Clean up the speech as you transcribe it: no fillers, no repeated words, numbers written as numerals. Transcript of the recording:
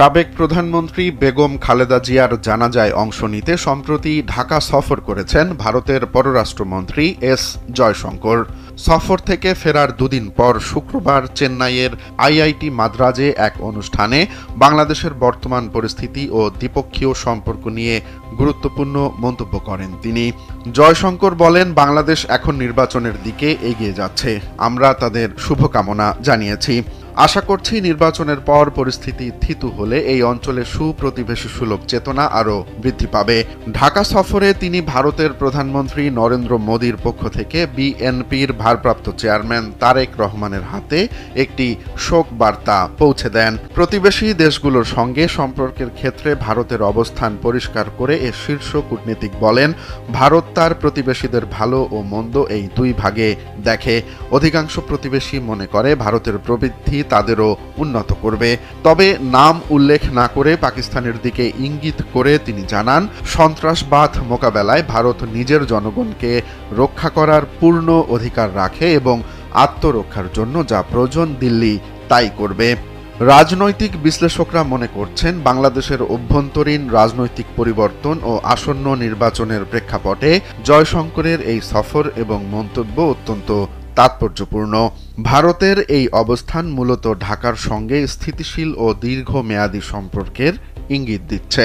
সাবেক প্রধানমন্ত্রী বেগম খালেদা জিয়ার জানাজায় অংশ নিতে সম্প্রতি ঢাকা সফর করেছেন ভারতের পররাষ্ট্রমন্ত্রী এস জয়শঙ্কর। সফর থেকে ফেরার দুদিন পর শুক্রবার চেন্নাইয়ের আইআইটি মাদ্রাজে এক অনুষ্ঠানে বাংলাদেশের বর্তমান পরিস্থিতি ও দ্বিপক্ষীয় সম্পর্ক নিয়ে গুরুত্বপূর্ণ মন্তব্য করেন তিনি। জয়শঙ্কর বলেন, বাংলাদেশ এখন নির্বাচনের দিকে এগিয়ে যাচ্ছে। আমরা তাদের শুভকামনা জানিয়েছি। আশা করছি নির্বাচনের পর পরিস্থিতি থিতু হলে এই অঞ্চলে সুপ্রতিবেশী সুলভ চেতনা আরও বৃদ্ধি পাবে। ঢাকা সফরে তিনি ভারতের প্রধানমন্ত্রী নরেন্দ্র মোদীর পক্ষ থেকে বিএনপির ভারপ্রাপ্ত চেয়ারম্যান তারেক রহমানের হাতে একটি শোক বার্তা পৌঁছে দেন। প্রতিবেশী দেশগুলোর সঙ্গে সম্পর্কের ক্ষেত্রে ভারতের অবস্থান পরিষ্কার করে এ শীর্ষ কূটনীতিক বলেন, ভারত তার প্রতিবেশীদের ভালো ও মন্দ এই দুই ভাগে দেখে। অধিকাংশ প্রতিবেশী মনে করে ভারতের প্রবৃদ্ধি তাদেরও উন্নত করবে। তবে নাম উল্লেখ না করে পাকিস্তানের দিকে ইঙ্গিত করে তিনি জানান, সন্ত্রাসবাদ মোকাবেলায় ভারত নিজের জনগণকে রক্ষা করার পূর্ণ অধিকার রাখে এবং আত্মরক্ষার জন্য যা প্রয়োজন দিল্লি তাই করবে। রাজনৈতিক বিশ্লেষকরা মনে করছেন, বাংলাদেশের অভ্যন্তরীণ রাজনৈতিক পরিবর্তন ও আসন্ন নির্বাচনের প্রেক্ষাপটে জয়শঙ্করের এই সফর এবং মন্তব্য অত্যন্ত তাৎপর্যপূর্ণ। ভারতের এই অবস্থান মূলত ঢাকার সঙ্গে স্থিতিশীল ও দীর্ঘমেয়াদী সম্পর্কের ইঙ্গিত দিচ্ছে।